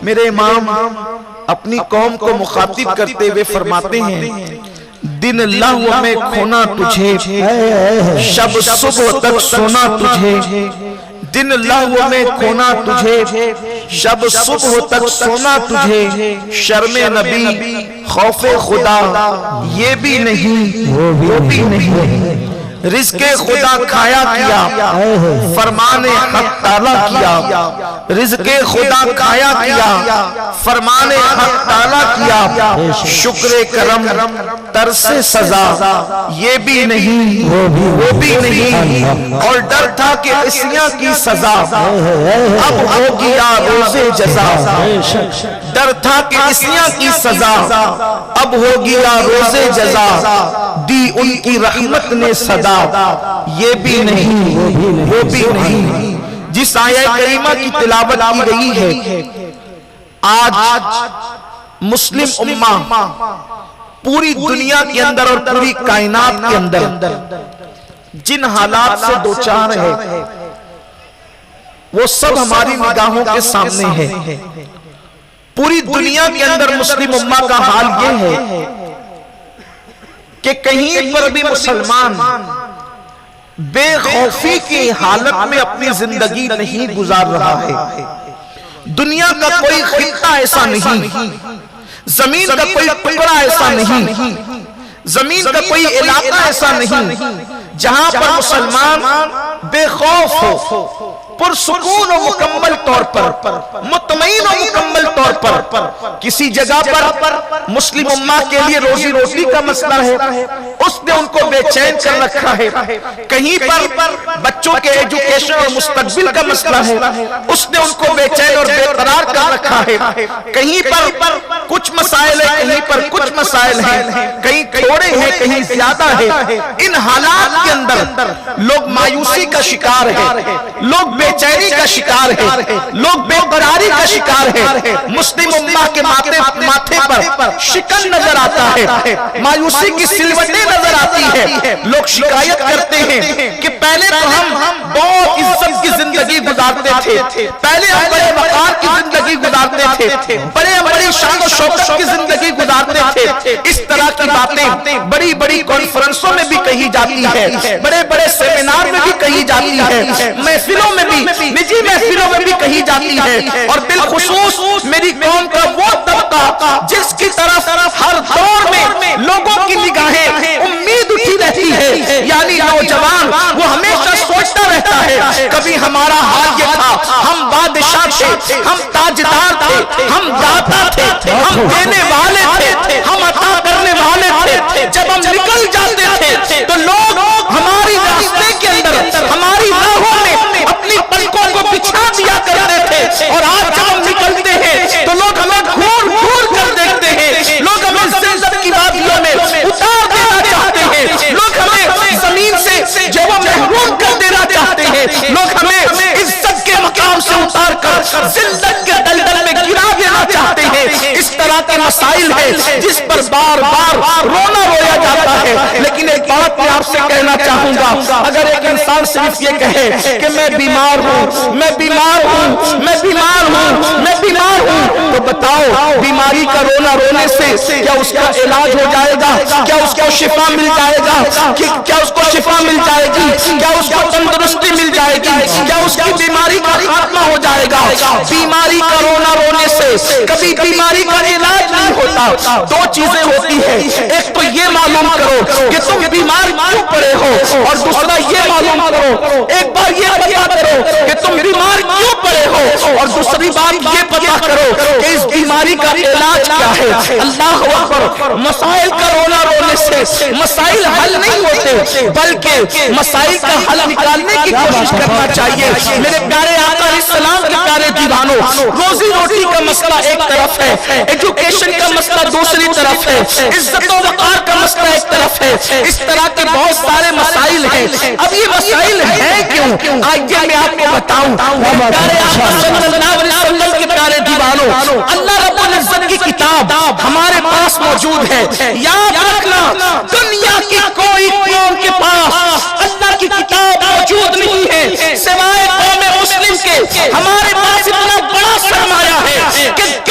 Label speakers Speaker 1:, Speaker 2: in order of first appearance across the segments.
Speaker 1: میرے امام اپنی قوم کو مخاطب کرتے ہوئے فرماتے ہیں دن لہو میں کھونا تجھے، شب صبح تک سونا تجھے، دن لہو میں کھونا تجھے، شب صبح تک سونا تجھے، شرم نبی خوف خدا یہ بھی نہیں وہ بھی نہیں، رزق خدا کھایا کیا فرمان حق تعالیٰ کیا، رزق خدا کھایا کیا فرمان حق تعالیٰ کیا، شکر کرم ترس سزا یہ بھی نہیں وہ بھی نہیں، اور ڈر تھا کہ عصیاں کی سزا اب ہوگی یا روز جزا، ڈر تھا کہ عصیاں کی سزا اب ہوگی یا روز جزا، دی ان کی رحمت نے صدا یہ بھی نہیں وہ بھی نہیں۔ جس آیہ کریمہ کی تلاوت کی گئی ہے، آج مسلم امہ پوری دنیا کے اندر اور پوری کائنات کے اندر جن حالات سے دوچار ہے وہ سب ہماری نگاہوں کے سامنے ہے۔ پوری دنیا کے اندر مسلم امہ کا حال یہ ہے کہ کہیں پر بھی مسلمان بے خوفی کی حالت میں اپنی زندگی نہیں گزار رہا ہے۔ دنیا کا کوئی خطہ ایسا نہیں، زمین کا کوئی ٹکڑا ایسا نہیں، زمین کا کوئی علاقہ ایسا نہیں جہاں پر مسلمان بے خوف ہو، پرسکون و مکمل طور پر، مطمئن و مکمل طور پر۔ کسی جگہ پر مسلم امہ کے لیے روزی روٹی کا مسئلہ ہے، اس نے ان کو بے چین کر رکھا ہے۔ کہیں پر بچوں کے ایجوکیشن اور مستقبل کا مسئلہ ہے، اس نے ان کو بے چین اور بے قرار کر رکھا ہے۔ کہیں پر کچھ مسائل ہیں، کہیں پر کچھ مسائل ہیں، کہیں تھوڑے ہیں کہیں زیادہ ہے۔ ان حالات کے اندر لوگ مایوسی کا شکار ہے، لوگ بے چینی کا شکار ہے، لوگ بے قراری کا شکار ہے۔ مسلم امہ کے ماتھے پر شکن نظر آتا ہے، مایوسی کی سلوٹیں نظر آتی ہے۔ لوگ شکایت کرتے ہیں کہ پہلے تو ہم بہت عزت کی زندگی گزارتے تھے، پہلے ہم بڑے وقار کی زندگی گزارتے تھے، بڑے بڑی شان و شوکت کی زندگی گزارتے تھے۔ اس طرح کی باتیں بڑی بڑی کانفرنسوں میں بھی کہی جاتی ہے، بڑے بڑے سیمینار میں بھی کہی جاتی ہے، محفلوں میں بھی، نجی محفلوں میں بھی کہی جاتی ہے۔ اور بالخصوص میری قوم کا وہ طبقہ جس کی طرف ہر دور میں لوگوں کی نگاہیں امید اٹھی رہتی ہے، یعنی نوجوان، وہ ہمیشہ سوچتا رہتا ہے کبھی ہمارا حال یہ تھا، ہم بادشاہ تھے، ہم تاجدار تھے، ہم داتا تھے، ہم دینے والے تھے، ہم عطا کرنے والے تھے۔ جب ہم نکل جاتے تھے تو لوگ ہماری راستے کے اندر، ہماری راہوں میں اپنی پلکوں کو بچھا دیا کرتے تھے، اور آج جب ہم نکلتے ہیں تو لوگ ہمیں گھور گھور کر دیکھتے ہیں، لوگ ہمیں زلزلہ کی وادیوں میں اتار دینا چاہتے ہیں، لوگ ہمیں زمین سے جو وہ محروم کر دینا چاہتے ہیں، لوگ ہمیں عزت کے مقام سے اتار کر ذلت کے دلدل میں گرا دینا چاہتے ہیں۔ اس طرح کے مسائل ہیں جس پر بار بار رونا رویا جاتا ہے۔ لیکن ایک بات میں آپ سے کہنا چاہوں گا، اگر ایک انسان صرف یہ کہے کہ میں بیمار ہوں، میں بیمار ہوں، میں بیمار ہوں، میں بیمار ہوں، تو بتاؤ بیماری کا رونا رونے سے کیا اس کا علاج ہو جائے گا؟ کیا اس کو شفا مل جائے گا؟ کیا اس کو شفا مل جائے گی؟ کیا اس کو تندرستی مل جائے گی؟ کیا اس کی بیماری کا خاتمہ ہو جائے گا؟ بیماری کا رونا رونے سے کبھی بیماری کا علاج نہیں ہوتا۔ دو چیزیں ہوتی ہیں، ایک تو یہ معلوم کرو کہ تم بیمار کیوں پڑے ہو، اور دوسرا یہ معلوم کرو، ایک بار یہ پتا کرو کہ تم بیمار کیوں پڑے ہو، اور دوسری بات یہ پتا کرو کہ اس بیماری کا علاج کیا ہے۔ اللہ اکبر۔ مسائل کا رونا رونے سے مسائل حل نہیں ہوتے، بلکہ مسائل کا حل نکالنے کی کوشش کرنا چاہیے۔ میرے پیارے آقا علیہ السلام کے پیارے دیوانوں، روزی روٹی کا مسئلہ ایک طرف ہے، ایجوکیشن کا مسئلہ دوسری طرف ہے، عزت و وقار کا مسئلہ ایک طرف ہے، اس طرح کے بہت سارے مسائل ہیں۔ اب یہ مسائل ہیں کیوں؟ آئیے میں آپ کو بتاؤں۔ پیارے آقا صلی اللہ علیہ وسلم کے پیارے دیوانوں، اللہ رب العزت کی کتاب ہمارے پاس موجود ہے۔ یاد رکھنا، دنیا کی کوئی قوم کے پاس اللہ کی کتاب موجود نہیں ہے سوائے قوم مسلم کے۔ ہمارے پاس اتنا بڑا سرمایہ ہے کہ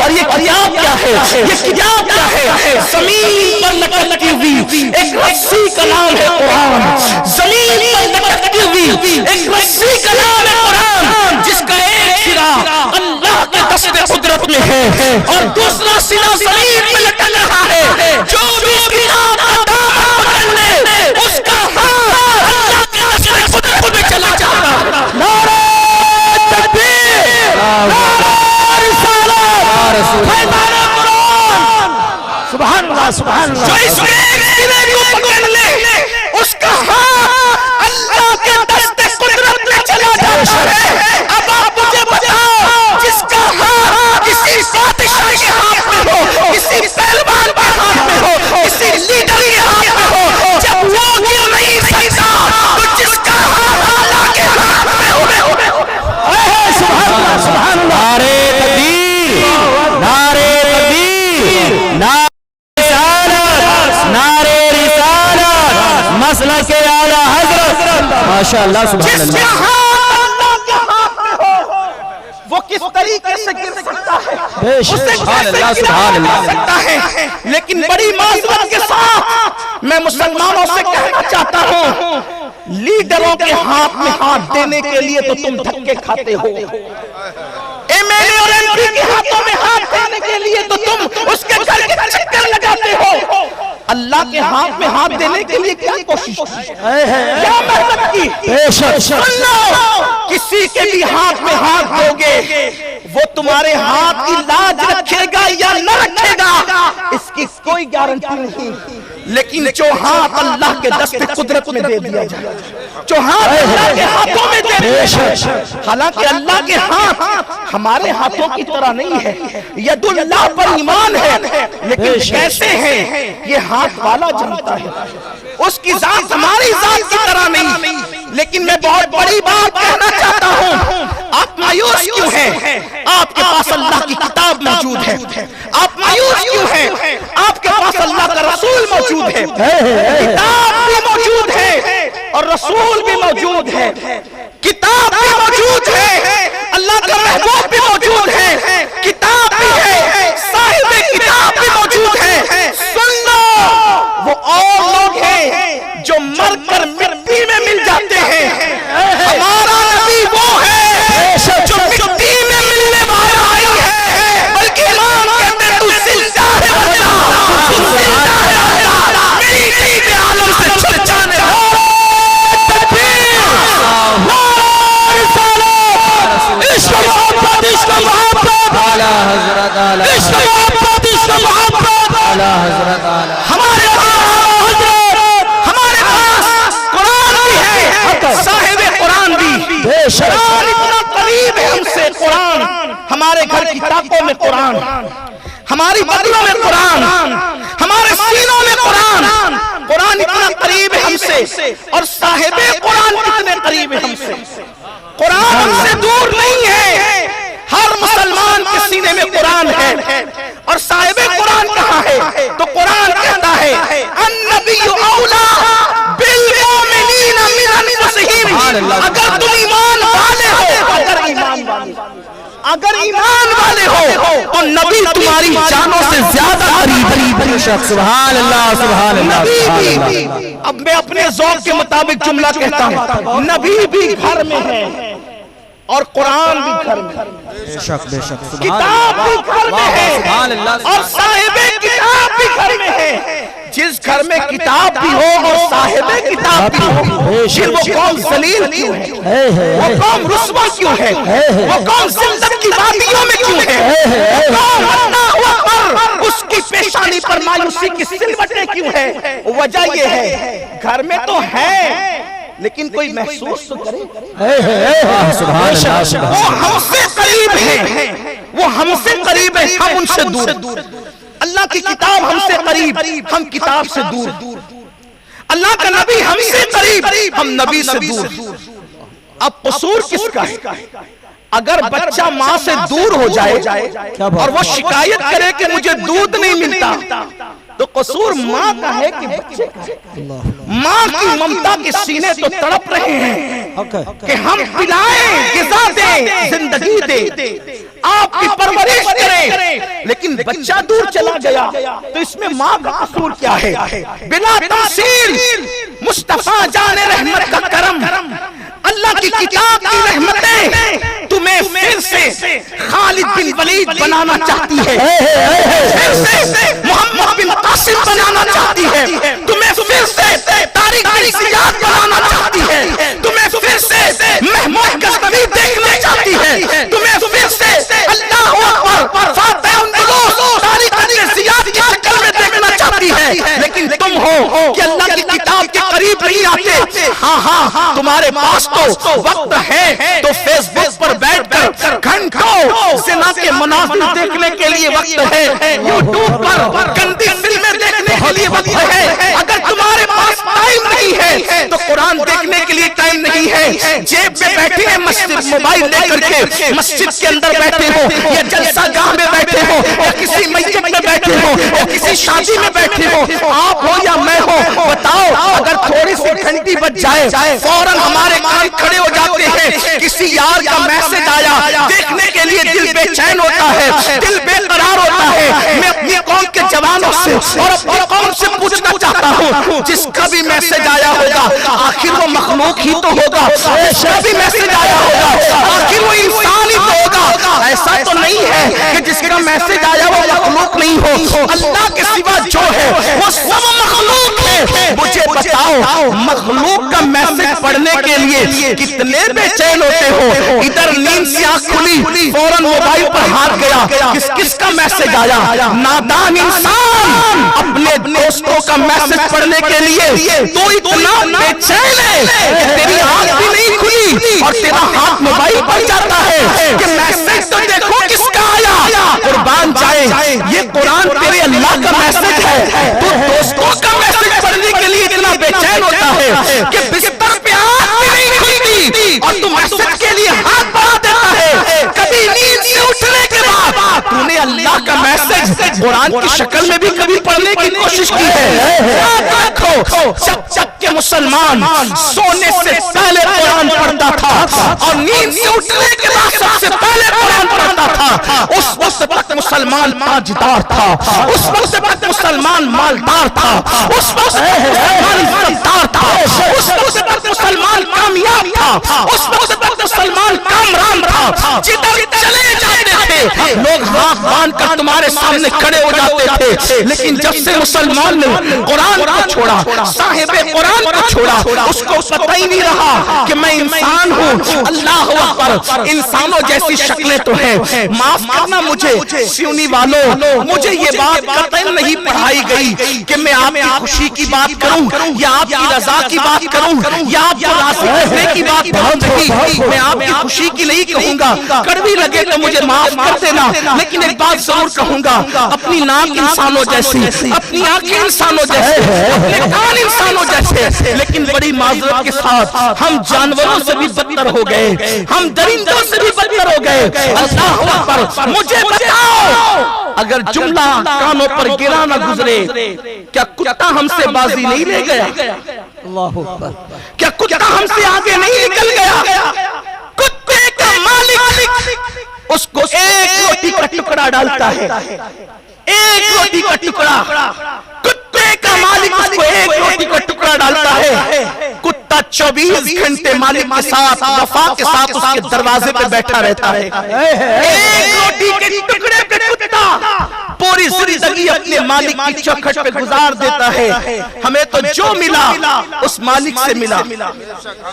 Speaker 1: اور یہ کتاب کیا ہے؟ یہ کتاب کیا ہے؟ زمین پر لٹکتی ہوئی ایک رسی کا نام ہے قرآن. زمین پر لٹکتی ہوئی ایک رسی کا نام ہے قرآن، جس کا ایک سرا اللہ کے دست قدرت میں ہے اور دوسرا سرا زمین میں لٹک رہا ہے. جو بھی اس کی ہاتھ کا دامن پکڑ لے اس کا ہاتھ اللہ کے دست قدرت میں چلا جاتا ہے. نعرہ تکبیر، نعرہ رسالت، پیغام قرآن. سبحان اللہ سبحان اللہ. جو اس ایک سرے کو پکڑ لے اس کا ہاتھ اللہ کے دست قدرت میں چلا جاتا ہے. اب آپ مجھے بتاؤ، جس کا ہاتھ کسی بادشاہ کے ہاتھ میں ہو، کسی پہلوان کے ہاتھ میں ہو، کسی لیڈر کے ہاتھ میں ہو، جب وہ کیوں نہیں سکتا تو جس کا ہاتھ اللہ کے ہاتھ میں ہو. سبحان اللہ سبحان اللہ. نعرہ تکبیر، نعرہ تکبیر، نعرہ رسالت، مسلک اعلی حضرت. ماشاءاللہ سبحان اللہ. وہ کس طریقے سے گر سکتا ہے، اسے کیسے گرا سکتا ہے. لیکن بڑی معذرت کے ساتھ میں مسلمانوں سے کہنا چاہتا ہوں، لیڈروں کے ہاتھ میں ہاتھ دینے کے لیے تو تم دھکے کھاتے ہو. ایم ایل اے اور ایم پی کے ہاتھوں میں ہاتھ دینے کے لیے تو تم اس کے گھر کے چکر لگاتے ہو. اللہ کے ہاتھ میں ہاتھ دینے کے لیے کیا کوشش کی، کیا محنت کی. سن لو، کسی کے بھی ہاتھ میں ہاتھ دو گے وہ تمہارے ہاتھ کی لاج رکھے گا یا نہ رکھے گا اس کی کوئی گارنٹی نہیں. لیکن جو ہاتھ اللہ کے دست قدرت میں دے دیا جائے، جو ہاتھ اللہ کے ہاتھوں میں دے دیا جائے، حالانکہ اللہ کے ہاتھ ہمارے ہاتھوں کی طرح نہیں ہے. ید اللہ پر ایمان ہے، لیکن کیسے ہیں یہ ہاتھ والا جانتا ہے. اس کی ذات ہماری ذات کی طرح نہیں. لیکن میں بہت بڑی بات کہنا چاہتا ہوں، آپ مایوس کیوں ہیں؟ آپ کے پاس اللہ کی کتاب موجود ہے. آپ مایوس کیوں ہیں؟ آپ کے پاس اللہ کا رسول موجود ہے. کتاب بھی موجود ہے اور رسول بھی موجود ہے. کتاب بھی موجود ہے، اللہ کا محبوب بھی موجود ہے. کتاب بھی ہے، صاحب کتاب بھی موجود ہے. سن لو، وہ اور لوگ ہیں جو مر کر مٹی میں مل جاتے ہیں. ہمارا نبی وہ ہے جو مٹی میں ملنے والا ہی ہے، بلکہ امام کہتے ہیں تو زندہ ہے اللہ، تو زندہ ہے اللہ، میری قریب عالم سے چھڑ جانے والا. نعرہ رسالت، عشق محبت، عشق محبت، اعلی حضرت، عشق محبت، عشق محبت، اعلی حضرت. ہمارے پاس قرآن بھی ہے، صاحب قرآن بھی. قرآن اتنا قریب ہے ہم سے. قرآن ہمارے گھر کی طاقتوں میں قرآن، ہماری بدلوں میں قرآن، ہمارے سینوں میں قرآن. قرآن اتنا قریب ہے ہم سے اور صاحب قرآن اتنے قریب ہے ہم سے. قرآن ہم سے دور نہیں ہے. ہر مسلمان کے سینے میں قرآن ہے. اور صاحب قرآن کہاں ہے؟ تو قرآن کہتا ہے النبی اولا بالمؤمنین من انفسہم. اگر تم ایمان والے ہو، اگر ایمان والے ہو تو نبی تمہاری جانوں سے زیادہ قریب ہے. سبحان اللہ سبحان اللہ. اب میں اپنے ذوق کے مطابق جملہ کہتا ہوں، نبی بھی گھر میں ہے اور قرآن بھی گھر میں ہے. بے شک بے شک. کتاب بھی گھر میں ہے اور صاحب کتاب بھی گھر میں ہے. جس گھر میں کتاب بھی ہو اور صاحب کتاب بھی ہو، پھر وہ قوم ذلیل کیوں ہے؟ وہ قوم رسوا کیوں ہے؟ وہ قوم زندگی کی وادیوں میں کیوں ہے؟ وہ قوم اللہ اکبر اس کی پیشانی پر مایوسی کی سلوٹیں کیوں ہے؟ وجہ یہ ہے گھر میں تو ہے لیکن کوئی محسوس تو کرے. وہ ہم سے قریب ہے، وہ ہم سے قریب ہے، ہم ان سے دور. اللہ کی کتاب ہم سے قریب، ہم کتاب سے دور. اللہ کا نبی ہم سے قریب، ہم نبی سے دور. اب قصور کس کا ہے؟ اگر بچہ ماں سے دور ہو جائے اور وہ شکایت کرے کہ مجھے دودھ نہیں ملتا تو قصور ماں کا ہے کہ بچے کا ہے؟ ماں کی ممتا کے سینے تو تڑپ رہے ہیں کہ ہم پلائیں، غذا دیں، زندگی دیں، آپ کی پرورش کریں. بچہ دور چلا گیا تو اس میں ماں کا قصور کیا ہے؟ بلا تفصیل مصطفیٰ جان رحمت کا کرم، اللہ کی کتاب کی رحمتیں تمہیں پھر سے خالد بن ولید بنانا چاہتی ہے، پھر سے محمد بن قاسم بنانا چاہتی ہے، تمہیں پھر سے طارق بن زیاد بنانا چاہتی ہے، تمہیں پھر سے محمود غزنوی دیکھنا چاہتی ہے، تمہیں پھر سے اللہ اکبر فاتح اندلس طارق بن زیاد کی شکل میں دیکھنا چاہتی ہے، لیکن تم ہو کہ اللہ کی کتاب کے قریب نہیں آتے۔ ہاں تمہارے پاس تو وقت ہے تو فیس بک پر بیٹھ کر گھنٹوں زنا کے مناظر دیکھنے کے لیے وقت ہے، یوٹیوب پر گندی فلمیں دیکھنے کے لیے وقت ہے۔ اگر تمہارے پاس ٹائم نہیں ہے تو قرآن دیکھنے کے لیے ٹائم نہیں ہے، جیب میں بیٹھے ہیں مسجد موبائل لے کر کے مسجد کے اندر بیٹھے ہو یا جلسہ گاہ میں بیٹھے ہو یا کسی مسجد میں بیٹھے ہو یا کسی شادی میں بیٹھے ہو، آپ ہو یا میں ہو، بتاؤ اگر تھوڑی سی گھنٹی بج جائے فوراً ہمارے کان کھڑے ہو جاتے ہیں، کسی یار کا میسج آیا دیکھنے کے لیے دل بے چین ہوتا ہے، دل بے قرار ہوتا ہے۔ میں اپنی قوم کے جوانوں سے اور اپنی قوم سے پوچھنا چاہتا ہوں، جس کا بھی میسج آیا ہوگا آخر وہ مخلوق ہی تو ہوگا، جس کا بھی میسج آیا ہوگا آخر وہ انسان ہی تو ہوگا۔ ایسا تو نہیں ہے کہ جس کا میسج آیا وہ مخلوق نہیں ہو، اللہ کے سوا جو ہے وہ سب مخلوق ہے۔ مجھے بتاؤ مخلوق کا میسج پڑھنے کے لیے کتنے بے چین ہوتے ہو؟ ادھر نیند سے آنکھ کھلی فوراً موبائل پر ہاتھ گیا، کس کا میسج آیا؟ نادان انسان اپنے دوستوں کا میسج پڑھنے کے لیے تو اتنا بے چین ہے کہ تیری آنکھ بھی نہیں کھلی اور تیرا ہاتھ موبائل پر جاتا ہے کہ میسج تو دیکھو کس کا آیا۔ قربان جائے یہ قرآن تیرے اللہ کا میسج ہے، تو دوستوں کا میسج پڑھنے کے لیے اتنا بے چین ہوتا ہے کہ بستر پہ آنکھ بھی نہیں کھلتی اور تو میسج کے لیے ہاتھ بڑھا دیتا ہے۔ کبھی نیند سے اٹھنے کے بعد تو نے اللہ کا میسج قرآن کی شکل میں بھی کبھی پڑھنے کی کوشش کی ہے؟ یاد رکھو جب کہ مسلمان سونے سے پہلے قرآن پڑھتا تھا اور نیند سے اٹھنے کے بعد سب سے پہلے قرآن پڑھتا تھا، اس وقت مسلمان تاجدار تھا، اس وقت مسلمان مالدار تھا، اس وقت مسلمان عزتدار تھا، اس وقت مسلمان کامیاب تھا، اس وقت مسلمان کامران تھا۔ جدھر چلے جاتے تھے لوگ ہاتھ باندھ کر تمہارے سامنے کھڑے ہو جاتے تھے، لیکن جب سے مسلمان نے قرآن کو چھوڑا، صاحب قرآن کو چھوڑا، اس کو پتہ ہی نہیں رہا کہ میں انسان ہوں۔ اللہ اکبر، انسانوں جیسی شکلیں تو ہیں، معاف کرنا مجھے سیونی والوں، مجھے یہ بات قطعاً نہیں پڑھائی گئی کہ میں آپ کی خوشی کی بات کروں یا آپ کی رضا کی بات کروں یا آپ کو راضی کرنے کی بات کروں، میں آپ کی خوشی کی نہیں کہوں گا، کڑوی لگے تو مجھے معاف کر دینا، لیکن ایک بات ضرور کہوں گا، اپنی ناک انسانوں جیسی، اپنی آنکھیں انسانوں جیسے، اپنے کان انسانوں جیسے، لیکن بڑی معذرت کے ساتھ ہم جانوروں سے بھی بدتر ہو گئے، ہم درندوں سے بھی بدتر ہو گئے۔ اللہ اکبر، مجھے بتاؤ اگر جملہ کانوں پر گرا نہ گزرے کیا کتا ہم سے بازی نہیں لے گیا؟ اللہ اکبر، کیا کتا ہم سے آگے نہیں نکل گیا؟ کتے کا مالک اس کو ایک روٹی کا ٹکڑا ڈالتا ہے، ایک روٹی کا ٹکڑا، کتے کا مالک اس کو ایک روٹی کا ٹکڑا ڈالتا ہے، کتا 24 گھنٹے مالک کے ساتھ وفا کے ساتھ اس کے دروازے پہ بیٹھا رہتا ہے۔ ایک روٹی کے ٹکڑے پہ کتا پوری زندگی اپنے مالک کی چوکھٹ پہ گزار دیتا ہے۔ ہمیں تو جو ملا اس مالک سے ملا،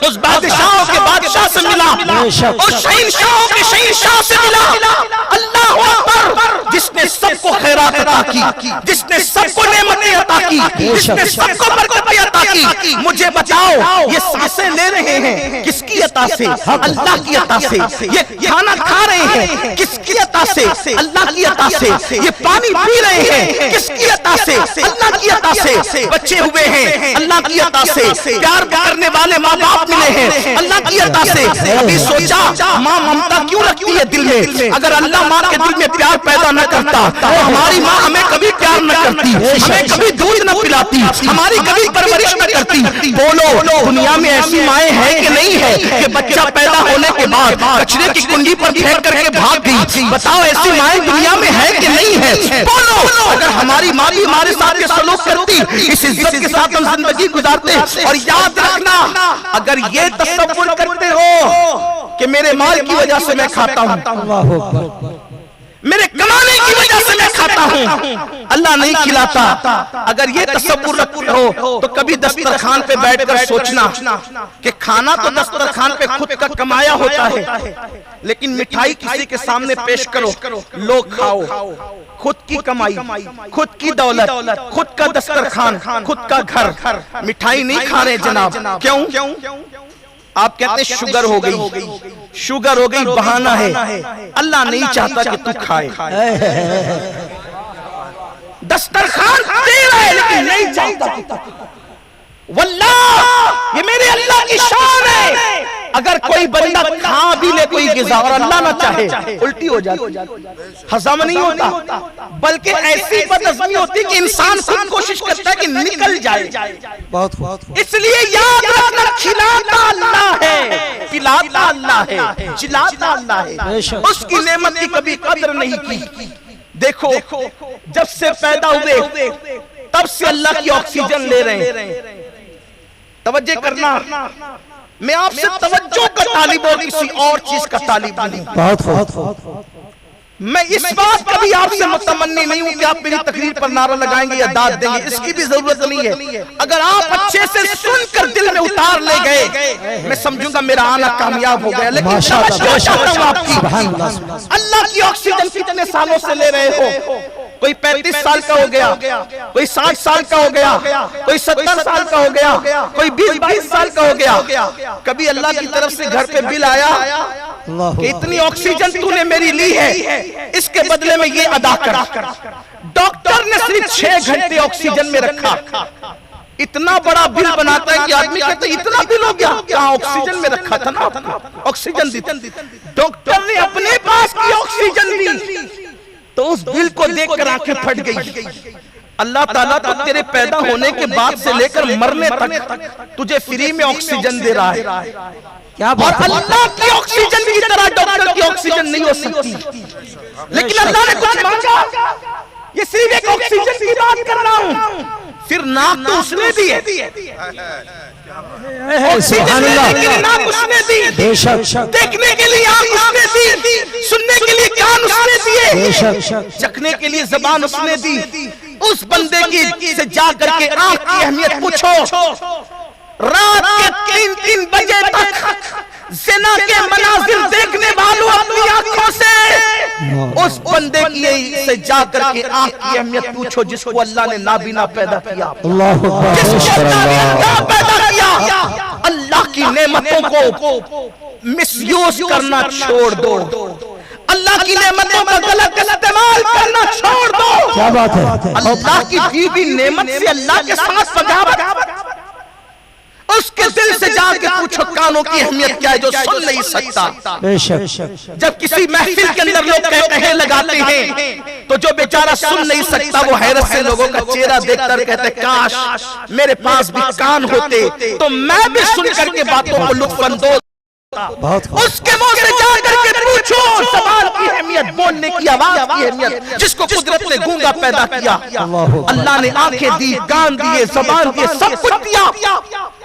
Speaker 1: اس بادشاہوں کے بادشاہ سے ملا، اس شہنشاہوں کے شہنشاہ سے ملا۔ اللہ اکبر، جس نے سب کو خیرات عطا کی، جس نے سب کو نعمتیں عطا کی، جس نے سب کو برکتیں عطا کی، مجھے بتاؤ یہ سانسیں لے رہے ہیں کس کی عطا سے؟ اللہ کی عطا سے۔ یہ کھانا کھا رہے ہیں کس کی عطا سے؟ اللہ کی عطا سے۔ یہ پانی پی رہے ہیں کس کی عطا سے؟ اللہ کی عطا سے۔ بچے ہوئے ہیں اللہ کی عطا سے، پیار کرنے والے ماں باپ ملے ہیں اللہ کی عطا سے۔ ابھی سوچا ماں ممتا کیوں رکھتی ہے دل میں؟ اگر اللہ ماں کے دل میں پیار پیدا نہ کرتا تو ہماری ماں ہمیں کبھی پیار نہ کرتی، ہمیں کبھی دودھ نہ پلاتی، ہماری کبھی پرورش نہ کرتی۔ بولو دنیا میں ایسی مائیں ہیں کہ نہیں ہے کہ بچہ پیدا ہونے کے بعد کچرے کی کنڈی پر پھینک کر کے بھاگ گئی؟ بتاؤ ایسی مائیں دنیا میں ہے کہ نہیں ہے؟ ہے؟ بولو، اگر ہماری ماں بھی ہمارے ساتھ یہ سلوک کرتی، اس عزت کے ساتھ ہم زندگی گزارتے. اور یاد رکھنا، اگر یہ تصور کرتے ہو کہ میرے مال کی وجہ سے میں کھاتا ہوں، میرے کمانے کی وجہ سے میں کھاتا ہوں، اللہ نہیں کھلاتا، اگر یہ تصور رکھتے ہو تو کبھی دسترخوان پہ بیٹھ کر سوچنا کہ کھانا تو دسترخوان پہ خود کا کمایا ہوتا ہے، لیکن مٹھائی کسی کے سامنے پیش کرو، لوگ کھاؤ. خود کی کمائی، خود کی دولت، خود کا دسترخوان، خود کا گھر، مٹھائی نہیں کھا رہے جناب. کیوں؟ آپ کہتے ہیں شوگر ہو گئی، شوگر ہو گئی، بہانہ ہے. اللہ نہیں چاہتا کہ تو کھائے. دسترخوان تیرا ہے لیکن نہیں چاہتا. واللہ یہ میرے اللہ کی شان ہے، اگر کوئی بندہ کھا بھی لے کوئی غذا اور اللہ نہ چاہے، الٹی ہو جاتی، ہضم نہیں ہوتا، بلکہ ایسی بدہضمی ہوتی کہ انسان خود کوشش کرتا ہے کہ نکل جائے. اس لیے یاد رکھنا، کھلاتا اللہ ہے، پلاتا اللہ ہے، جلاتا اللہ ہے. اس کی نعمت کی کبھی قدر نہیں کی. دیکھو، جب سے پیدا ہوئے تب سے اللہ کی آکسیجن لے رہے ہیں. توجہ کرنا، میں آپ سے توجہ کا طالب اور کسی اور چیز کا طالب نہیں. میں اس بات کا بھی آپ سے متمنی نہیں ہوں کہ آپ میری تقریر پر نعرہ لگائیں گے یا داد دیں گے، اس کی بھی ضرورت نہیں ہے. اگر آپ اچھے سے سن کر دل میں اتار لے گئے، میں سمجھوں گا میرا آنا کامیاب ہو گیا. لیکن توجہ چاہتا ہوں آپ کی، اللہ کی آکسیجن کتنے سالوں سے لے رہے ہو؟ کوئی 35 سال کا ہو گیا، کوئی 60 سال کا ہو گیا، کوئی 70 سال کا ہو گیا، کوئی 20-22 سال کا ہو گیا. کبھی اللہ کی طرف سے گھر پہ بل آیا کہ اتنی آکسیجن تو نے میری لی ہے، اس کے بدلے میں یہ ادا کر. ڈاکٹر نے صرف 6 گھنٹے آکسیجن میں رکھا. اتنا بڑا بل بناتا ہے کہ آدمی کہتا ہے اتنا بل ہو گیا، کہاں آکسیجن میں رکھا تھا نا، آکسیجن دی. ڈاکٹر نے اپنے پاس کی آکسیجن دی تو اس بل کو دیکھ کر آنکھیں پھٹ گئی. اللہ تعالیٰ تو تیرے پیدا ہونے کے بعد سے لے کر مرنے تک تجھے فری میں آکسیجن دے رہا ہے. اور اللہ کی آکسیجن کی طرح ڈاکٹر کی آکسیجن نہیں ہو سکتی. لیکن اللہ نے کچھ مانگا، یہ صرف ایک آکسیجن کی بات کر رہا ہوں. پھر ناک تو اس نے دی ہے، آکسیجن لینے کے لیے ناک اس نے دی، دیکھنے کے لیے آنکھ اس نے دی، سننے کے لیے کان اس نے دیے، چکھنے کے لیے زبان اس نے دی. اس بندے کی سے جا کر کے آنکھ کی اہمیت پوچھو. رات کے 3 بجے تک زنا کے مناظر دیکھنے والوں اپنی آنکھوں سے اس بندے کی سے جا کر کے آنکھ کی اہمیت پوچھو جس کو اللہ نے نابینا پیدا کیا، جس کو نابینا پیدا کیا. اللہ کی نعمتوں کو مس یوز کرنا چھوڑ دو، اللہ کی نعمتوں کا غلط استعمال کرنا چھوڑ دو. کیا بات ہے، اللہ کی دی ہوئی نعمت سے اللہ کے ساتھ بغاوت. اس کے دل سے جا کے پوچھو کانوں کی اہمیت کیا ہے جو سن نہیں سکتا. جب کسی محفل کے اندر لوگ کہتے لگاتے ہیں تو جو بیچارہ سن نہیں سکتا وہ حیرت سے لوگوں کا چہرہ دیکھ کر کہتے کاش میرے پاس بھی کان ہوتے تو میں بھی سن کر کے باتوں کو لطف اندوز. اس کے منہ سے جا کر کے پوچھو زبان کی اہمیت، بولنے کی آواز کی اہمیت، جس کو قدرت نے گونگا پیدا کیا. اللہ نے آنکھیں دی، کان دیے، زبان دیے، سب کچھ دیا.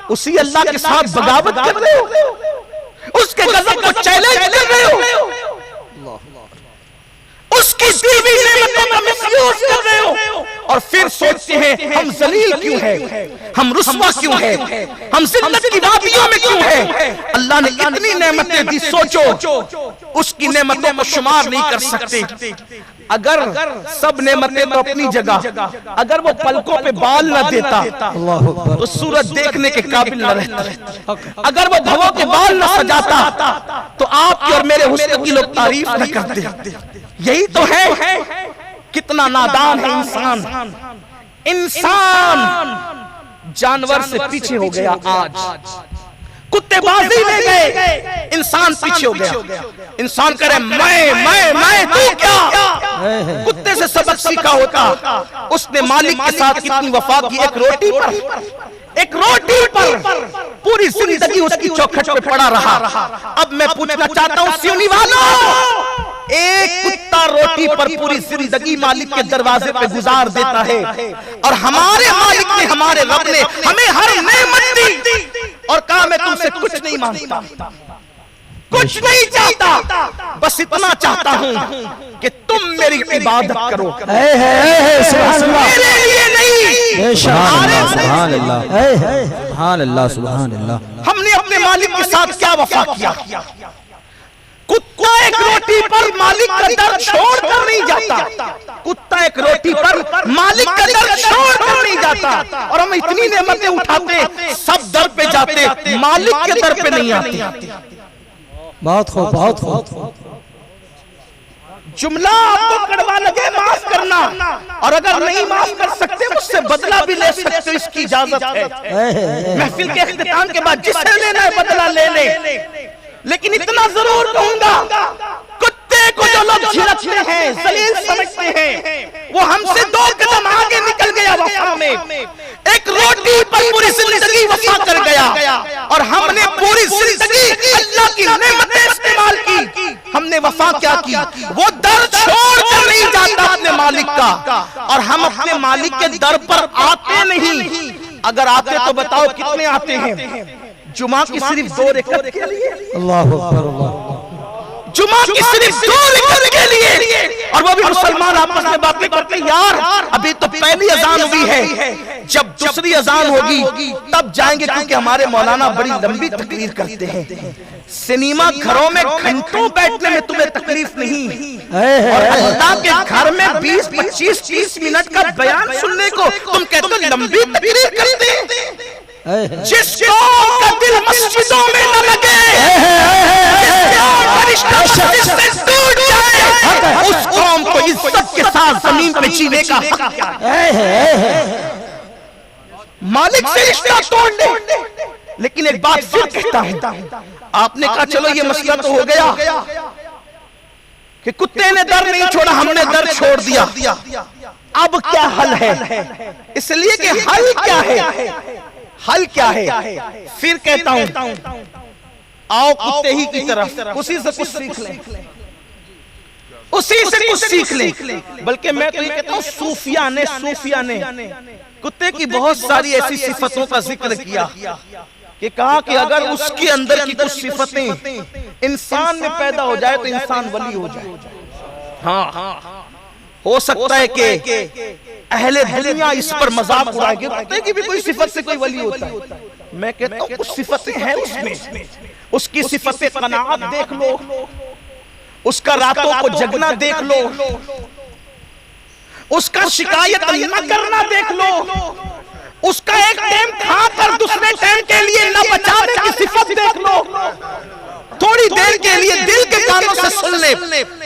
Speaker 1: اسی اللہ کے ساتھ بغاوت کر رہے ہو، اس کے غضب کو چیلنج کر رہے ہو، اس کی دی ہوئی نعمتوں کا مس یوز کر رہے ہو. اور پھر سوچتے ہیں ہم ذلیل کیوں ہیں، ہم رسوا کیوں ہیں، ہم ذلت کی وادیوں میں کیوں ہیں. اللہ نے اتنی نعمتیں دی، سوچو اس کی نعمتوں کو شمار نہیں کر سکتے. اگر سب نعمتیں تو اپنی جگہ، اگر وہ پلکوں پہ بال نہ دیتا تو سورج دیکھنے کے قابل نہ رہتا، اگر وہ بھووں کے بال نہ سجاتا تو آپ کی اور میرے حسن کی لوگ تعریف نہ کرتے. یہی تو ہے، کتنا نادان ہے انسان. انسان جانور سے پیچھے ہو گیا. آج کتے بازی میں گئے، انسان پیچھے ہو گیا. انسان کرے میں تو کیا. کتے سے سبق سیکھا ہوتا، اس نے مالک کے ساتھ کتنی وفا کی. ایک روٹی پر پوری زندگی اس کی چوکھٹ پہ پڑا رہا. اب میں پوچھنا چاہتا ہوں سیونی والوں، ایک کتا روٹی پر پوری زندگی مالک کے دروازے پہ گزار دیتا ہے، اور ہمارے مالک نے، ہمارے رب نے ہمیں ہر نعمت دی اور کہا میں تم سے کچھ نہیں مانگتا، کچھ نہیں چاہتا، بس اتنا چاہتا ہوں کہ تم میری عبادت کرو، میرے لیے نہیں۔
Speaker 2: سبحان اللہ سبحان اللہ سبحان اللہ۔
Speaker 1: ہم نے اپنے مالک کے ساتھ کیا وفا کیا؟ کتا ایک روٹی پر مالک کا در چھوڑ کر نہیں جاتا، کتا ایک روٹی پر مالک کا در چھوڑ کر نہیں جاتا، اور ہم اتنی نعمتیں اٹھاتے، سب در پہ جاتے، مالک کے در پہ نہیں آتے۔
Speaker 2: بہت خوب بہت خوب۔
Speaker 1: جملہ آپ کو کڑوا لگے معاف کرنا، اور اگر نہیں معاف کر سکتے اس سے بدلہ بھی لے سکتے، اس کی اجازت ہے۔ محفل کے اختتام کے بعد جس سے لینا ہے بدلہ لے لے، لیکن اتنا ضرور کہوں گا، کتے کو جو لوگ جھڑکتے ہیں، ذلیل سمجھتے ہیں، وہ ہم سے 2 قدم آگے نکل گیا وفا میں، ایک روٹی پر پوری زندگی وفا کر گیا، اور ہم نے پوری زندگی اللہ کی نعمتیں استعمال کی، ہم نے وفا کیا کی؟ وہ در چھوڑ کر نہیں جاتا اپنے مالک کا، اور ہم اپنے مالک کے در پر آتے نہیں۔ اگر آتے تو بتاؤ کتنے آتے ہیں؟ جمعہ کی صرف 2 رکعت کے لیے،
Speaker 2: اللہ اکبر اللہ،
Speaker 1: جمعہ کی صرف 2 رکعت کے لیے، اور وہ بھی مسلمان آپس میں باتیں کرتے، یار ابھی تو پہلی اذان ہوئی ہے، جب دوسری اذان ہوگی تب جائیں گے، کیونکہ ہمارے مولانا بڑی لمبی تقریر کرتے ہیں۔ سنیما گھروں میں گھنٹوں بیٹھنے میں تمہیں تکلیف نہیں، اور اللہ کے گھر میں 20 25 30 منٹ کا بیان سننے کو تم کہتے ہو لمبی تقریر کرتے ہیں۔ جس قوم کا دل مسجدوں میں نہ لگے، اس قوم کو عزت کے ساتھ زمین پہ جینے کا حق کیا ہے؟ مالک سے رشتہ توڑ لے۔ لیکن ایک بات پھر کہتا ہوں، آپ نے کہا چلو یہ مسئلہ تو ہو گیا کہ کتے نے در نہیں چھوڑا، ہم نے در چھوڑ دیا، اب کیا حل ہے؟ اس لیے کہ حل کیا ہے؟ حل کیا ہے؟ پھر کہتا ہوں آؤ کتے ہی کی طرف، اسی سے کچھ سیکھ لیں، اسی سے کچھ سیکھ لیں۔ بلکہ میں تو یہ کہتا ہوں صوفیہ نے کتے کی بہت ساری ایسی صفتوں کا ذکر کیا کہ کہا کہ اگر اس کے اندر کی کچھ صفتیں انسان میں پیدا ہو جائے تو انسان ولی ہو جائے۔ ہاں ہو سکتا ہے کہ اہل دنیا اس پر مذاق اڑائے گی، کتے کی بھی کوئی صفت سے کوئی ولی ہوتا ہے۔ میں کہتا ہوں کچھ صفتیں ہیں اس میں، اس کی صفت قناعت دیکھ لو، اس کا راتوں کو جگنا دیکھ لو، اس کا شکایت نہ کرنا دیکھ لو، اس کا ایک ٹائم کھا کر دوسرے ٹائم کے لیے نہ بچانے کی صفت دیکھ لو۔ تھوڑی دیر کے لیے دل کے کانوں سے سن لے،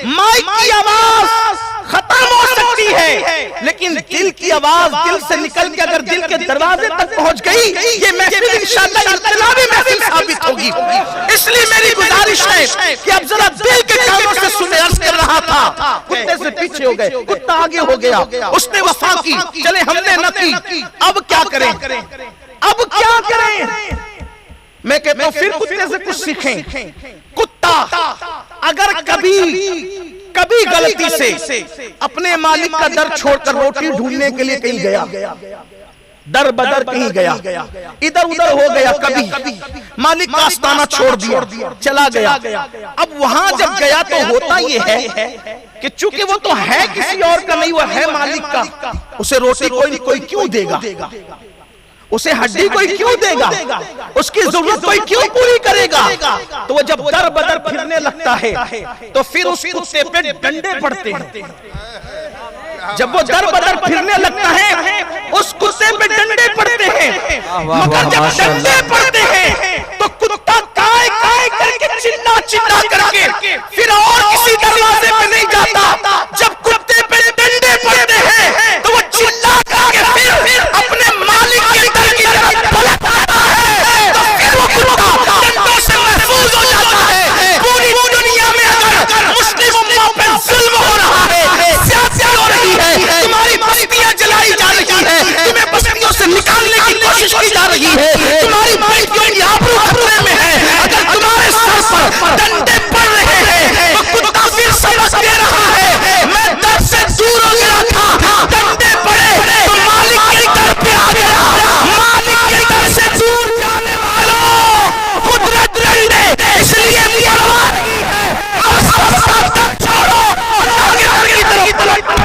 Speaker 1: مائک کی آواز ختم ہو سکتی ہے، لیکن دل کی آواز دل سے نکل کے اگر دل کے دروازے تک پہنچ گئی، یہ محفل انشاءاللہ انقلابی محفل ثابت ہوگی۔ اس لیے میری گزارش ہے کہ اب ذرا دل کے کانوں سے سنے۔ عرض کر رہا تھا کتے سے پیچھے ہو گئے، کتا آگے ہو گیا، اس نے وفا کی، چلے ہم نے نہ کی، اب کیا کریں؟ اب کیا کریں؟ میں کہتا ہوں پھر کتے سے کچھ سیکھیں۔ کتا اگر کبھی غلطی سے اپنے مالک کا در چھوڑ کر روٹی ڈھونڈنے کے لیے کہیں گیا، در بدر کہیں گیا، ادھر ادھر ہو گیا، کبھی مالک کا آستانہ چھوڑ دیا، چلا گیا، اب وہاں جب گیا تو ہوتا یہ ہے کہ چونکہ وہ تو ہے کسی اور کا نہیں، وہ ہے مالک کا، اسے روٹی کوئی کیوں دے گا؟ اسے ہڈی کوئی کیوں دے گا؟ اس کی ضرورت کوئی کیوں پوری کرے گا؟ تو وہ جب در بدر پھرنے لگتا ہے تو پھر اس کتے پہ ڈنڈے پڑتے ہیں۔ جب وہ در بدر پھرنے لگتا ہے اس کتے پہ ڈنڈے پڑتے ہیں، مگر جب ڈنڈے پڑتے ہیں تو کتا کائے کر کے چلا کر کے پھر اور کسی دروازے پہ نہیں جاتا۔ جب کتے پہ ڈنڈے پڑتے ہیں تو وہ چلا کر کے پھر اپنے مالک کے در کی طرف بلتا ہے، تو پھر وہ کتا ڈنڈوں سے محفوظ ہو جاتا ہے۔ پوری دنیا میں اگر مسلم امت پہ ظلم ہو رہا ہے، زیادتی ہو رہی ہے، تمہاری بستیاں جلائی جا رہی ہیں، تمہیں بستیوں سے نکالنے کی کوشش کی جا رہی ہے، تمہاری بیٹیوں کی آبرو خطرے میں ہے، اگر تمہارے سر پر ڈنڈے پڑ رہے ہیں تو کتا پھر سبق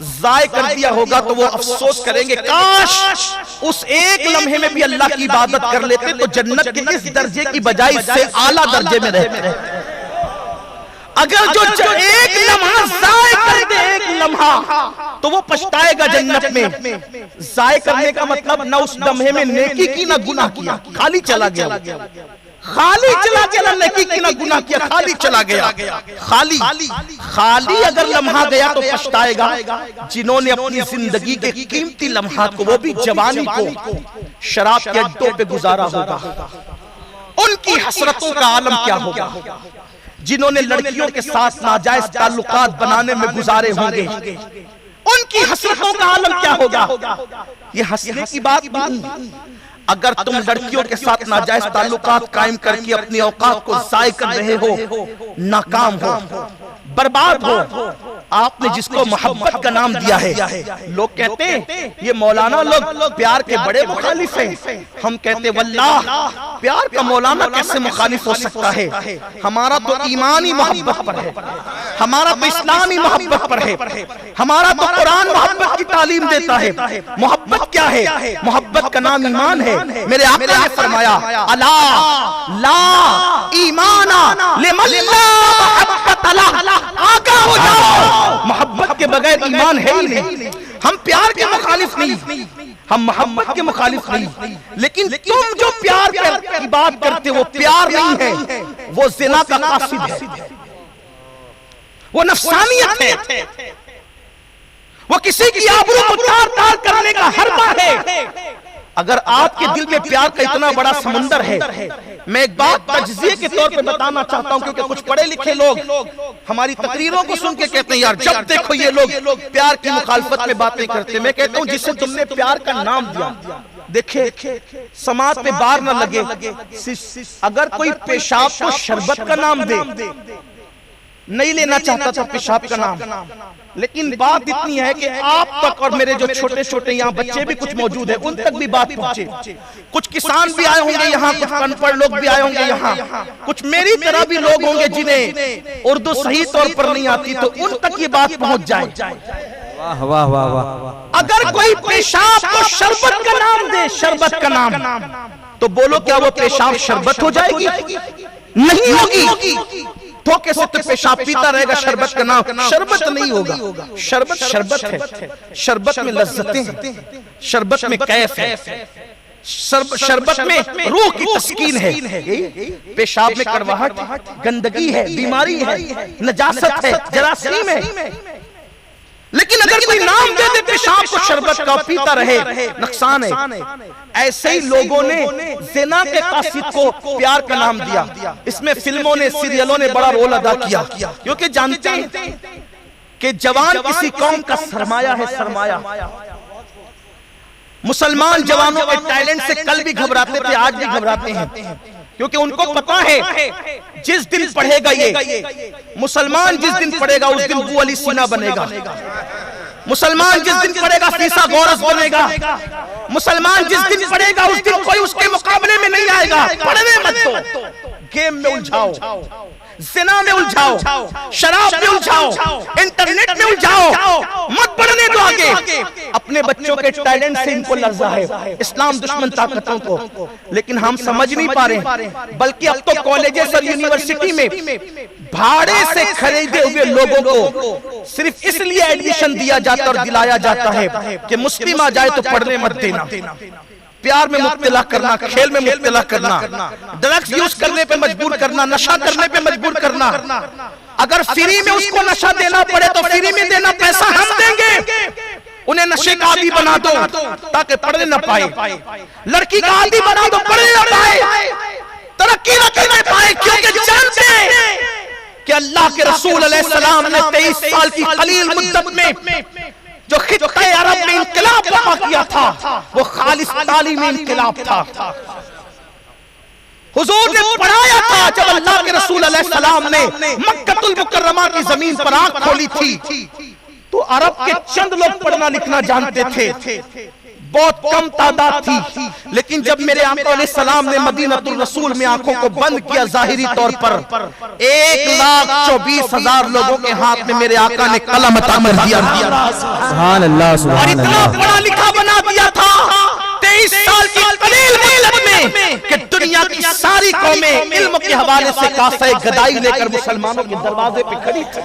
Speaker 1: ضائع کر دیا ہوگا تو وہ افسوس کریں گے کاش اس ایک لمحے میں بھی اللہ کی عبادت کر لیتے تو جنت کے اس درجے کی بجائے اس سے اعلیٰ درجے میں رہتے۔ اگر جو ایک لمحہ ضائع کر دے ایک لمحہ تو وہ پچھتائے گا جنت میں۔ ضائع کرنے کا مطلب نہ اس لمحے میں نیکی کی نہ گناہ کیا، خالی چلا گیا، خالی چلا گیا، نیکی کی نہ گناہ کیا، خالی چلا گیا۔ خالی اگر لمحہ گیا تو پچھتائے گا جنہوں نے اپنی زندگی کے قیمتی لمحات کو، وہ بھی جوانی کو، شراب کے اڈوں پہ گزارا ہوگا۔ ان کی حسرتوں کا عالم کیا ہوگا؟ جنہوں نے لڑکیوں کے ساتھ ناجائز تعلقات بنانے میں گزارے ہوں گے، ان کی حسرتوں کا عالم کیا ہوگا؟ یہ ہنسنے کی بات نہیں۔ اگر تم لڑکیوں کے ساتھ ناجائز تعلقات قائم کر کے اپنی اوقات کو ضائع کر رہے ہو، ناکام ہو، برباد ہو، آپ نے جس کو محبت کا نام دیا ہے، لوگ کہتے ہیں یہ مولانا لوگ پیار کے بڑے مخالف ہیں، ہم کہتے واللہ پیار کا مولانا کیسے مخالف ہو سکتا ہے؟ ہمارا تو ایمانی محبت پر ہے، ہمارا تو اسلامی محبت پر ہے، ہمارا تو قرآن محبت کی تعلیم دیتا ہے۔ محبت کیا ہے؟ محبت کا نام ایمان ہے۔ میرے آقا نے فرمایا الا لا ایمان لمن لا محبت له، آگاہ ہو جاؤ، محبت کے بغیر ایمان ہے ہی نہیں۔ ہم پیار کے مخالف نہیں، ہم محبت کے مخالف نہیں، لیکن تم جو پیار کی بات کرتے وہ پیار نہیں ہے، وہ زنا کا قاصد ہے، وہ نفسانیت ہے، وہ کسی کی آبرو کو تار تار کرنے کا حربہ ہے۔ اگر آپ کے دل میں پیار کا اتنا بڑا سمندر ہے، میں ایک بات تجزیے کے طور پہ بتانا چاہتا ہوں، کیونکہ کچھ پڑھے لکھے لوگ ہماری تقریروں کو سن کے کہتے ہیں یار جب دیکھو یہ لوگ پیار کی مخالفت میں باتیں کرتے ہیں۔ میں کہتا ہوں جسے تم نے پیار کا نام دیا، دیکھے سماعت پہ بار نہ لگے، اگر کوئی پیشاب کو شربت کا نام دے، نہیں لینا چاہتا تھا پیشاب کا نام، لیکن بات اتنی ہے کہ آپ تک اور میرے جو چھوٹے چھوٹے یہاں بچے بھی کچھ موجود ہیں ان تک بھی بات پہنچے، کچھ کسان بھی آئے ہوں گے یہاں، کچھ ان پڑھ لوگ بھی آئے ہوں گے یہاں، کچھ میری طرح بھی لوگ ہوں گے جنہیں اردو صحیح طور پر نہیں آتی، تو ان تک یہ بات پہنچ جائے۔
Speaker 2: واہ واہ واہ واہ۔
Speaker 1: اگر کوئی پیشاب کو شربت کا نام دے، شربت کا نام، تو بولو کیا وہ پیشاب شربت ہو جائے گی؟ نہیں ہوگی۔ دھوکے سے تو پیشاب پیتا رہے گا، شربت کا نام شربت نہیں ہوگا۔ شربت شربت ہے، شربت میں لذتیں ہیں، شربت میں کیف ہے، شربت میں روح کی تسکین ہے۔ پیشاب میں کڑواہٹ، گندگی ہے، بیماری ہے، نجاست ہے، جراثیم ہے، لیکن اگر کوئی نام دے دے پیشاب کو شربت کا پیتا رہے، نقصان ہے۔ ایسے ہی لوگوں نے زنا کے قاصد کو پیار کا نام دیا۔ اس میں فلموں نے، سیریلوں نے بڑا رول ادا کیا، کیونکہ جانتے ہیں کہ جوان کسی قوم کا سرمایہ ہے، سرمایہ۔ مسلمان جوانوں کے ٹیلنٹ سے کل بھی گھبراتے تھے، آج بھی گھبراتے ہیں، کیونکہ ان کو پتا ہے جس دن پڑھے گا یہ مسلمان، جس دن پڑھے گا اس دن ابو علی سینا بنے گا، مسلمان جس دن پڑھے گا سیسا گورس بنے گا، مسلمان جس دن پڑھے گا اس دن کوئی اس کے مقابلے میں نہیں آئے گا۔ پڑھنے مت دو، گیم میں الجھاؤ، زنا میں الجھاؤ، شراب میں الجھاؤ، انٹرنیٹ میں الجھاؤ، مت پڑھنے دو آگے۔ اپنے بچوں کے ٹیلنٹ سے ان کو لرزہ ہے، اسلام دشمن طاقتوں کو، لیکن ہم سمجھ نہیں پا رہے، بلکہ اب تو کالجز اور یونیورسٹی میں بھاڑے سے خریدے ہوئے لوگوں کو صرف اس لیے ایڈمیشن دیا جاتا اور دلایا جاتا ہے کہ مسلم آ جائے تو پڑھنے مت دینا، پیار میں مبتلا کرنا، کھیل میں مبتلا کرنا، ڈرگز یوز کرنے پہ مجبور کرنا، نشہ کرنے پہ مجبور کرنا۔ اگر فری میں اس کو نشہ دینا پڑے تو فری میں دینا، پیسہ ہم دیں گے، انہیں نشے کا عادی بنا دو تاکہ پڑھنے نہ پائے، لڑکی کا عادی بنا دو پڑھنے نہ پائے، ترقی نہ کرنے پائے، کیونکہ جانتے ہیں کہ اللہ کے رسول علیہ السلام نے 23 سال کی قلیل مدت میں جو خطہ عرب میں انقلاب برپا کیا تھا وہ خالص تعلیمی انقلاب تھا۔ حضور نے پڑھایا تھا، جب اللہ کے رسول علیہ السلام نے مکہ المکرمہ کی زمین پر آنکھ کھولی تھی تو عرب کے چند لوگ پڑھنا لکھنا جانتے تھے، بہت کم تعداد تھی، لیکن جب میرے آقا علیہ السلام نے مدینہ الرسول میں آنکھوں کو بند کیا ظاہری طور پر 1,24,000 لوگوں کے ہاتھ میں میرے آقا نے قلم عطا کر دیا،
Speaker 2: سبحان اللہ
Speaker 1: اور
Speaker 2: سبحان
Speaker 1: اتنا
Speaker 2: اللہ
Speaker 1: پڑھا لکھا بنا دیا تھا 23 سال کی قلیل مدت میں کہ دنیا کی ساری قومیں علم کے حوالے سے کاسہ گدائی لے کر مسلمانوں کے دروازے پہ کھڑی تھی۔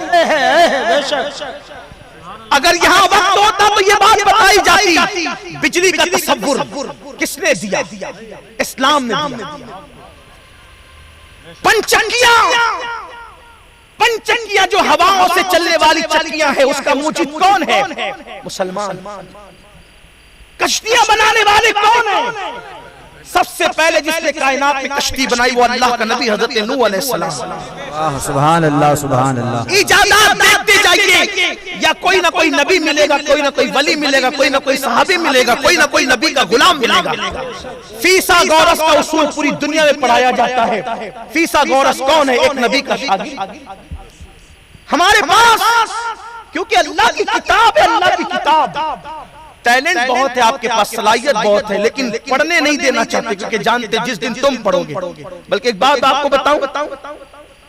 Speaker 1: اگر یہاں وقت ہوتا تو یہ بات بتائی جاتی، بجلی کا تصور کس نے دیا؟ اسلام نے دیا۔ پنچنگیاں جو ہواؤں سے چلنے والی چکیاں ہیں، اس کا موجد کون ہے؟ مسلمان۔ کشتیاں بنانے والے کون ہیں؟ سب سے پہلے جس نے کائنات میں کشتی بنائی وہ اللہ کا نبی حضرت نوح علیہ السلام۔
Speaker 2: سبحان اللہ سبحان اللہ۔
Speaker 1: ایجادات دیکھتے جائیے، یا کوئی نہ کوئی نبی ملے گا، کوئی نہ کوئی ولی ملے گا، کوئی نہ کوئی صحابی ملے گا، کوئی نہ کوئی نبی کا غلام ملے گا۔ فیثاغورس کا اصول پوری دنیا میں پڑھایا جاتا ہے۔ فیثاغورس کون ہے؟ ایک نبی کا شاگرد۔ ہمارے پاس کیونکہ اللہ کی کتاب ہے، اللہ کی کتاب، ٹیلنٹ بہت ہے، آپ کے پاس صلاحیت بہت ہے، لیکن پڑھنے نہیں دینا چاہتے کیونکہ جانتے جس دن تم پڑھو گے۔ بلکہ ایک بات آپ کو بتاؤں،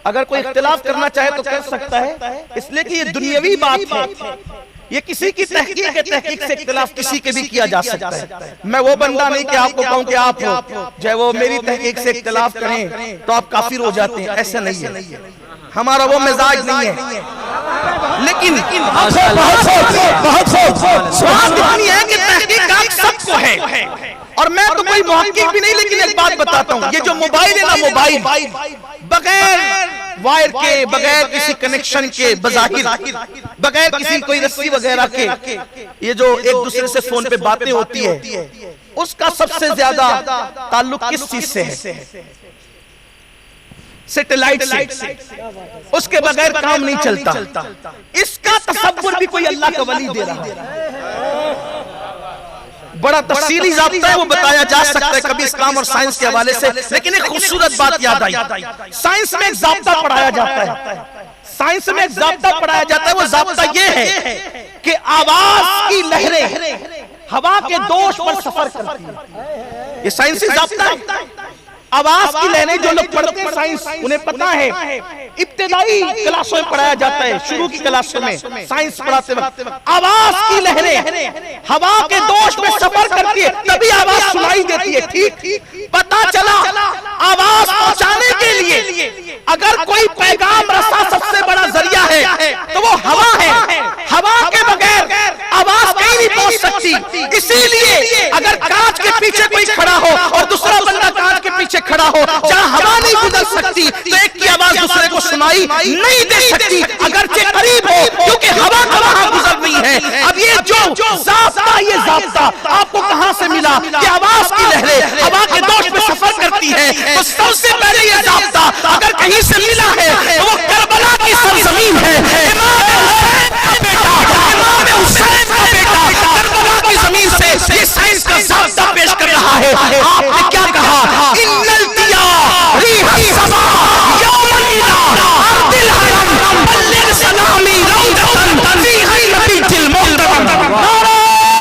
Speaker 1: اگر کوئی اختلاف کرنا چاہے تو کر سکتا ہے، اس لیے کہ یہ دنیاوی بات ہے، یہ کسی کی تحقیق سے اختلاف کسی کے بھی کیا جا سکتا ہے۔ میں وہ بندہ نہیں کہ آپ کو کہوں کہ آپ جو ہے وہ میری تحقیق سے اختلاف کریں تو آپ کافر ہو جاتے ہیں، ایسا نہیں ہے، ہمارا وہ مزاج نہیں ہے۔ لیکن بات اتنی ہے کہ تحقیقات سب کو ہے، اور میں تو کوئی محقق بھی نہیں، لیکن ایک بات بتاتا ہوں، یہ جو موبائل ہے نا، موبائل بغیر وائر کے، بغیر کسی کنیکشن کے، بظاہر بغیر کسی کوئی رسی وغیرہ کے، یہ جو ایک دوسرے سے فون پہ باتیں ہوتی ہے، اس کا سب سے زیادہ تعلق کس چیز سے ہے؟ سیٹلائٹ سے۔ اس کے بغیر کام نہیں چلتا۔ اس کا تصور بھی کوئی اللہ کا ولی دے رہا ہے۔ بڑا تفصیلی ضابطہ ہے، وہ بتایا جا سکتا ہے کبھی اسلام اور سائنس کے حوالے سے، لیکن ایک خوبصورت بات یاد آئی۔ سائنس میں ایک ضابطہ پڑھایا جاتا ہے، سائنس میں ایک ضابطہ پڑھایا جاتا ہے، وہ ضابطہ یہ ہے کہ آواز کی لہریں ہوا کے دوش پر سفر کرتی ہیں۔ یہ سائنسی ضابطہ ہے۔ آواز کی لہریں جو لوگ پڑھتے ہیں سائنس، انہیں پتا ہے، ابتدائی کلاسوں میں پڑھایا جاتا ہے، شروع کی کلاسوں میں سائنس پڑھاتے وقت آواز کی لہریں ہوا کے دوش میں سفر کرتی ہے، تبھی آواز سنائی دیتی ہے۔ ٹھیک پتا چلا آواز پہنچانے کے لیے اگر کوئی پیغام رساں سب سے بڑا ذریعہ ہے تو وہ ہوا ہے۔ ہوا کے بغیر آواز کہیں نہیں پہنچ سکتی، اسی لیے اگر کانچ کے پیچھے کوئی کھڑا ہو اور دوسرا بندہ کانچ کے پیچھے کھڑا ہو، جہاں ہوا نہیں گزر سکتی تو ایک کی آواز دوسرے کو سنائی نہیں دے سکتی، اگرچہ قریب ہو، کیونکہ ہوا کا وہاں گزر نہیں ہے۔ اب یہ جو ضابطہ، یہ ضابطہ آپ کو کہاں سے ملا کہ آواز کی لہریں ہوا کے دوش میں سفر کرتی ہے؟ تو سب سے پہلے یہ ضابطہ اگر کہیں سے ملا ہے تو وہ کربلا کی سرزمین ہے،